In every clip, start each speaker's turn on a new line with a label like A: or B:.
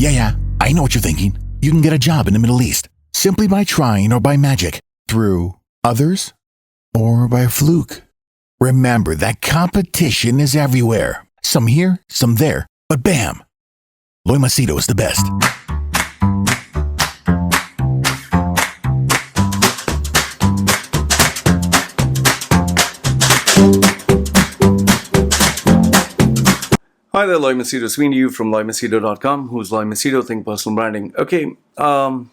A: Yeah, I know what you're thinking. You can get a job in the Middle East simply by trying or by magic, through others, or by fluke. Remember that competition is everywhere. Some here, some there, but bam! Loy Machedo is the best.
B: Hi there, Loy Machedo. Sweeney you from loymachedo.com. Who's Loy Machedo? Think Personal Branding. Okay, I'm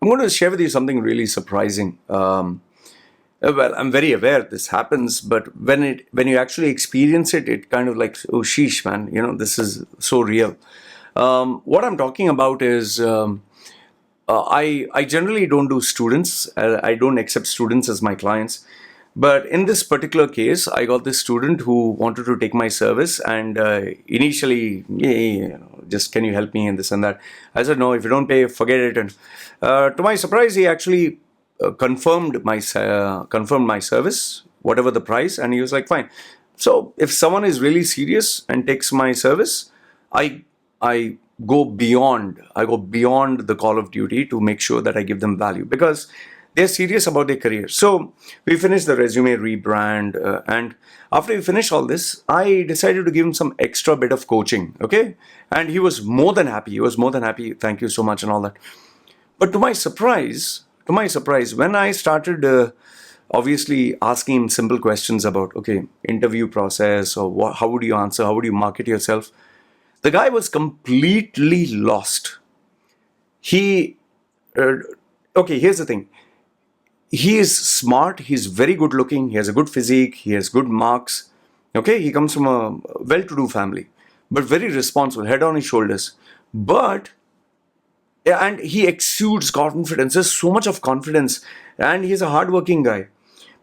B: going to share with you something really surprising. Well, I'm very aware this happens, but when you actually experience it, it kind of like, oh sheesh, man, this is so real. What I'm talking about is I generally don't do students. I don't accept students as my clients. But in this particular case, I got this student who wanted to take my service, and initially, just can you help me and this and that. I said, no, if you don't pay, forget it. And to my surprise, he actually confirmed my service, whatever the price, and he was like, fine. So if someone is really serious and takes my service, I go beyond the call of duty to make sure that I give them value, because they're serious about their career. So we finished the resume rebrand, and after we finished all this, I decided to give him some extra bit of coaching. Okay, and he was more than happy. Thank you so much and all that. But to my surprise, when I started obviously asking him simple questions about interview process, or how would you answer, how would you market yourself, the guy was completely lost. Here's the thing. He is smart, he's very good looking, he has a good physique, he has good marks. Okay, he comes from a well-to-do family, but very responsible, head on his shoulders. And he exudes confidence. There's so much of confidence, and he's a hardworking guy.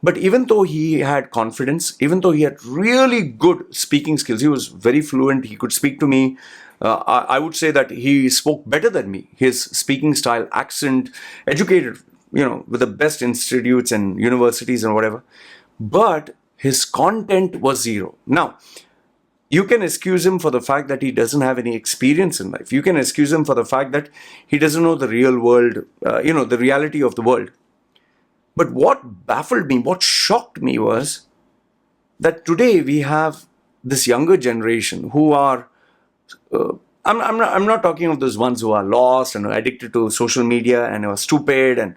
B: But even though he had confidence, even though he had really good speaking skills, he was very fluent, he could speak to me. I would say that he spoke better than me. His speaking style, accent, educated, with the best institutes and universities and whatever. But his content was zero. Now, you can excuse him for the fact that he doesn't have any experience in life. You can excuse him for the fact that he doesn't know the real world, the reality of the world. But what baffled me, what shocked me was that today we have this younger generation who are, I'm not talking of those ones who are lost and are addicted to social media and are stupid and,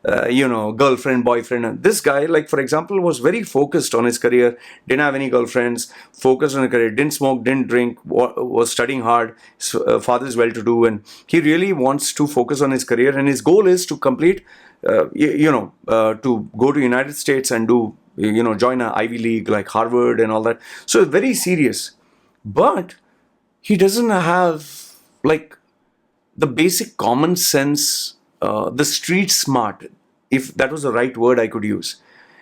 B: girlfriend, boyfriend. And this guy, like, for example, was very focused on his career, didn't have any girlfriends, focused on his career, didn't smoke, didn't drink, was studying hard. His father is well-to-do, and he really wants to focus on his career. And his goal is to complete, to go to United States and do, join an Ivy League like Harvard and all that. So very serious. But he doesn't have like the basic common sense, the street smart, if that was the right word I could use.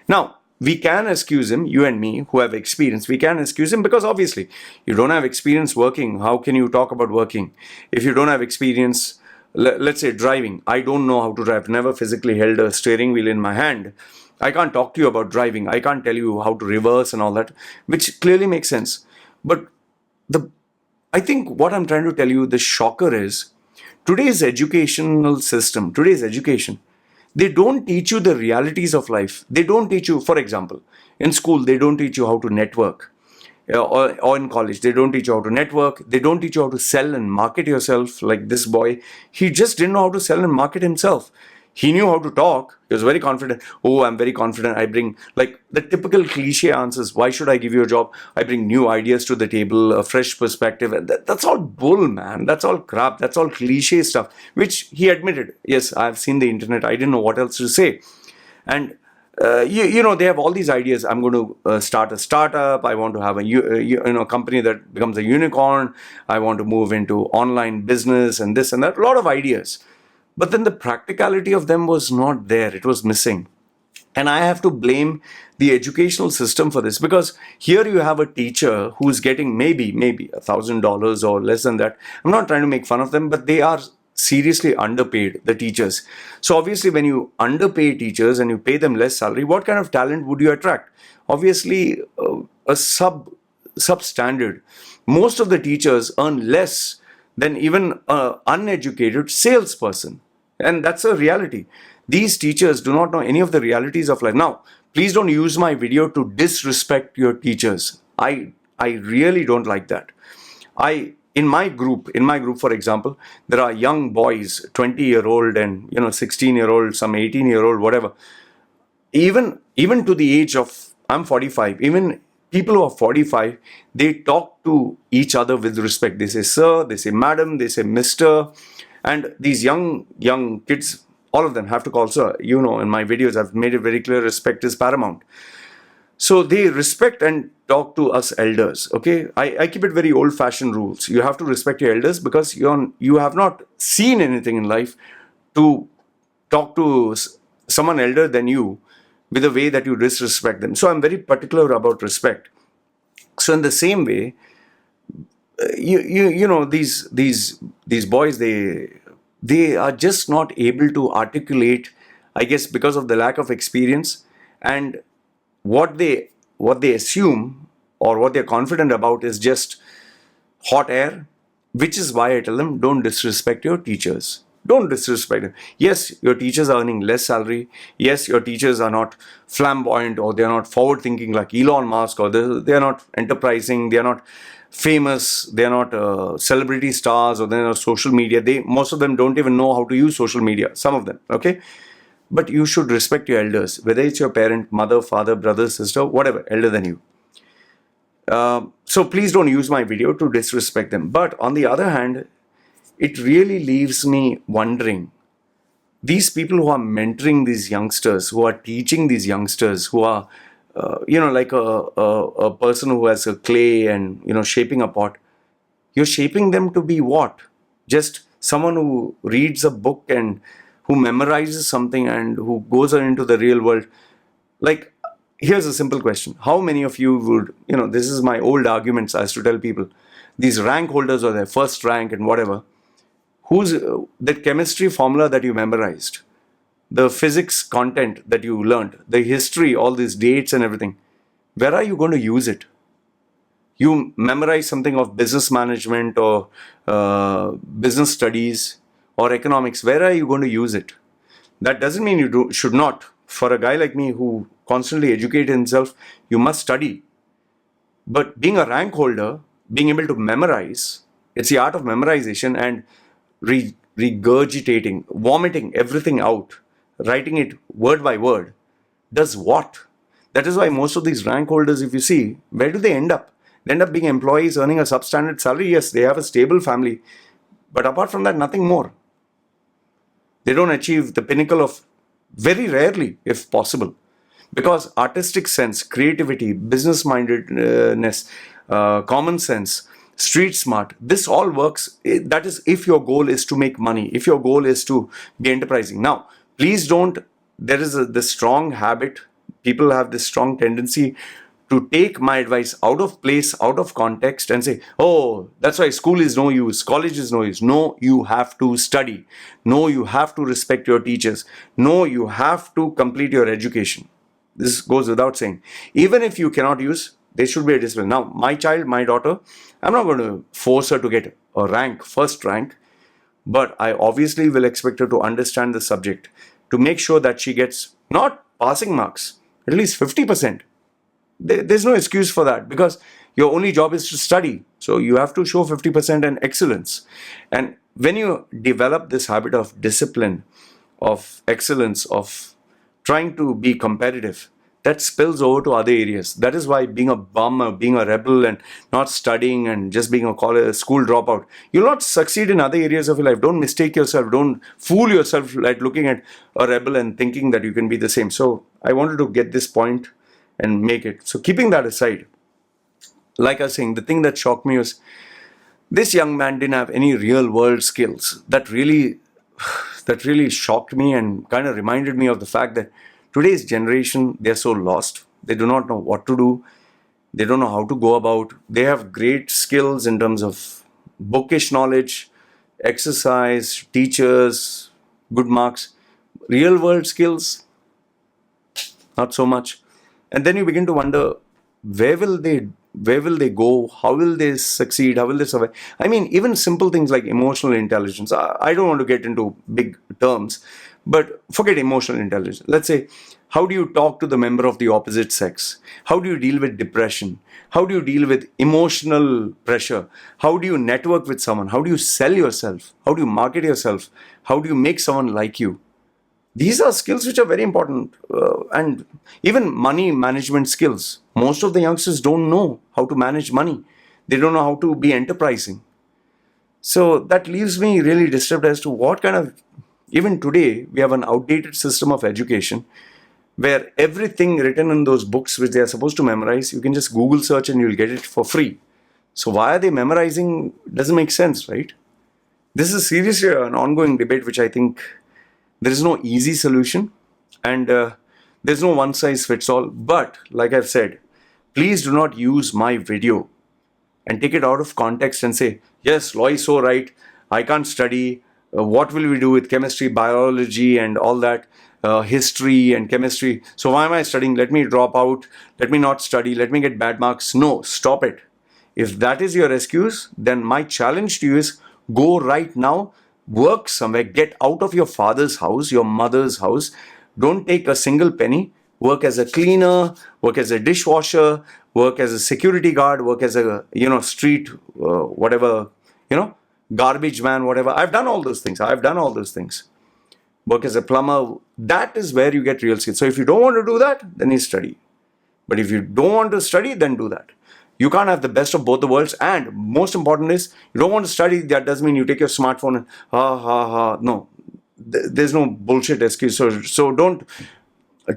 B: Now, we can excuse him, you and me who have experience, we can excuse him because obviously you don't have experience working. How can you talk about working? If you don't have experience, let's say driving, I don't know how to drive, never physically held a steering wheel in my hand. I can't talk to you about driving. I can't tell you how to reverse and all that, which clearly makes sense. But I think what I'm trying to tell you, the shocker is, today's education, they don't teach you the realities of life. They don't teach you, for example, in school, they don't teach you how to network. Or in college, they don't teach you how to network. They don't teach you how to sell and market yourself. Like this boy, he just didn't know how to sell and market himself. He knew how to talk. He was very confident. Oh, I'm very confident. I bring like the typical cliche answers. Why should I give you a job? I bring new ideas to the table, a fresh perspective. And that's all bull, man. That's all crap. That's all cliche stuff, which he admitted. Yes, I've seen the internet. I didn't know what else to say. And they have all these ideas. I'm going to start a startup. I want to have a company that becomes a unicorn. I want to move into online business and this and that. A lot of ideas. But then the practicality of them was not there. It was missing. And I have to blame the educational system for this, because here you have a teacher who's getting maybe $1,000 or less than that. I'm not trying to make fun of them, but they are seriously underpaid, the teachers. So obviously when you underpay teachers and you pay them less salary, what kind of talent would you attract? Obviously a substandard. Most of the teachers earn less than even an uneducated salesperson. And that's a reality. These teachers do not know any of the realities of life. Now, please don't use my video to disrespect your teachers. I really don't like that. In my group, for example, there are young boys, 20-year-old and 16-year-old, some 18-year-old, whatever. Even to the age of, I'm 45, even people who are 45, they talk to each other with respect. They say sir, they say madam, they say mister. And these young kids, all of them have to call sir. In my videos I've made it very clear, respect is paramount. So they respect and talk to us elders. Okay, I keep it very old-fashioned rules. You have to respect your elders because you have not seen anything in life to talk to someone elder than you with a way that you disrespect them. So I'm very particular about respect. So in the same way, these boys, they are just not able to articulate, I guess, because of the lack of experience, and what they assume or what they're confident about is just hot air, which is why I tell them, don't disrespect your teachers. Don't disrespect them. Yes, your teachers are earning less salary. Yes, your teachers are not flamboyant, or they're not forward thinking like Elon Musk, or they're not enterprising, they're not famous, they're not celebrity stars, or they're not social media. Most of them don't even know how to use social media, some of them, okay? But you should respect your elders, whether it's your parent, mother, father, brother, sister, whatever, elder than you. So please don't use my video to disrespect them. But on the other hand, it really leaves me wondering, these people who are mentoring these youngsters, who are teaching these youngsters, who are, like a person who has a clay and, shaping a pot, you're shaping them to be what? Just someone who reads a book and who memorizes something and who goes into the real world. Like, here's a simple question. How many of you would, this is my old arguments I used to tell people, these rank holders or their first rank and whatever, who's that chemistry formula that you memorized, the physics content that you learned, the history, all these dates and everything, where are you going to use it? You memorize something of business management or business studies or economics, where are you going to use it? That doesn't mean you should not. For a guy like me who constantly educates himself, you must study. But being a rank holder, being able to memorize, it's the art of memorization and regurgitating, vomiting everything out, writing it word by word, does what? That is why most of these rank holders, if you see, where do they end up? They end up being employees earning a substandard salary. Yes, they have a stable family, but apart from that, nothing more. They don't achieve the pinnacle of, very rarely, if possible. Because artistic sense, creativity, business mindedness, common sense, street smart, this all works. That is if your goal is to make money, if your goal is to be enterprising. Now, please don't, there is this strong habit, people have this strong tendency to take my advice out of place, out of context, and say, oh, that's why school is no use, college is no use. No, you have to study. No, you have to respect your teachers. No, you have to complete your education. This goes without saying. Even if you cannot use, there should be a discipline. Now, my child, my daughter, I'm not going to force her to get a rank, first rank, but I obviously will expect her to understand the subject, to make sure that she gets not passing marks, at least 50%. There's no excuse for that, because your only job is to study. So you have to show 50% and excellence. And when you develop this habit of discipline, of excellence, of trying to be competitive, that spills over to other areas. That is why being a bum, being a rebel, and not studying and just being a school dropout, you'll not succeed in other areas of your life. Don't mistake yourself. Don't fool yourself like looking at a rebel and thinking that you can be the same. So I wanted to get this point and make it. So keeping that aside, like I was saying, the thing that shocked me was this young man didn't have any real world skills. That really shocked me and kind of reminded me of the fact that today's generation, they're so lost. They do not know what to do. They don't know how to go about. They have great skills in terms of bookish knowledge, exercise, teachers, good marks. Real world skills, not so much. And then you begin to wonder, where will they Where will they go? How will they succeed? How will they survive? I mean, even simple things like emotional intelligence. I don't want to get into big terms, but forget emotional intelligence. Let's say, how do you talk to the member of the opposite sex? How do you deal with depression? How do you deal with emotional pressure? How do you network with someone? How do you sell yourself? How do you market yourself? How do you make someone like you? These are skills which are very important, and even money management skills. Most of the youngsters don't know how to manage money. They don't know how to be enterprising. So that leaves me really disturbed as to what kind of, even today, we have an outdated system of education where everything written in those books which they are supposed to memorize, you can just Google search and you'll get it for free. So why are they memorizing? Doesn't make sense, right? This is seriously an ongoing debate which I think there is no easy solution, and there's no one size fits all. But like I've said, please do not use my video and take it out of context and say, yes, Loy is so right, I can't study. What will we do with chemistry, biology, and all that, history and chemistry? So why am I studying? Let me drop out. Let me not study. Let me get bad marks. No, stop it. If that is your excuse, then my challenge to you is go right now, work somewhere, get out of your father's house, your mother's house. Don't take a single penny. Work as a cleaner, work as a dishwasher, work as a security guard, work as a, street, whatever, garbage man, whatever. I've done all those things. Work as a plumber. That is where you get real skills. So if you don't want to do that, then you study. But if you don't want to study, then do that. You can't have the best of both the worlds. And most important is, you don't want to study, that doesn't mean you take your smartphone and No, there's no bullshit excuse. So don't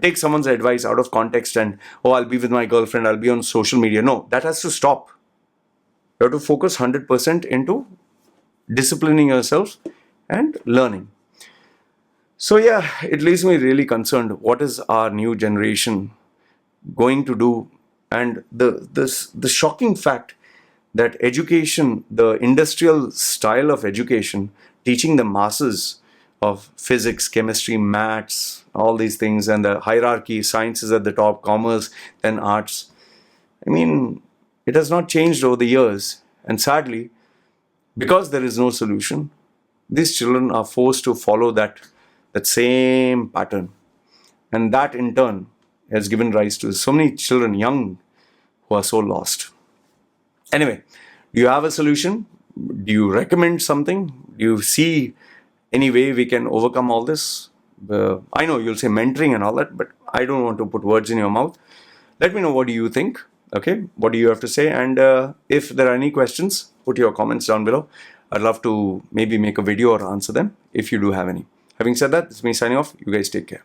B: take someone's advice out of context and, I'll be with my girlfriend, I'll be on social media. No, that has to stop. You have to focus 100% into disciplining yourself and learning. So yeah, it leaves me really concerned. What is our new generation going to do? And the shocking fact that education, the industrial style of education, teaching the masses of physics, chemistry, maths, all these things, and the hierarchy, science is at the top, commerce, then arts. I mean, it has not changed over the years. And sadly, because there is no solution, these children are forced to follow that same pattern. And that in turn has given rise to so many children, young, who are so lost. Anyway, do you have a solution? Do you recommend something? Do you see any way we can overcome all this? I know you'll say mentoring and all that, but I don't want to put words in your mouth. Let me know, what do you think? Okay, what do you have to say? And if there are any questions, put your comments down below. I'd love to maybe make a video or answer them if you do have any. Having said that, it's me signing off. You guys take care.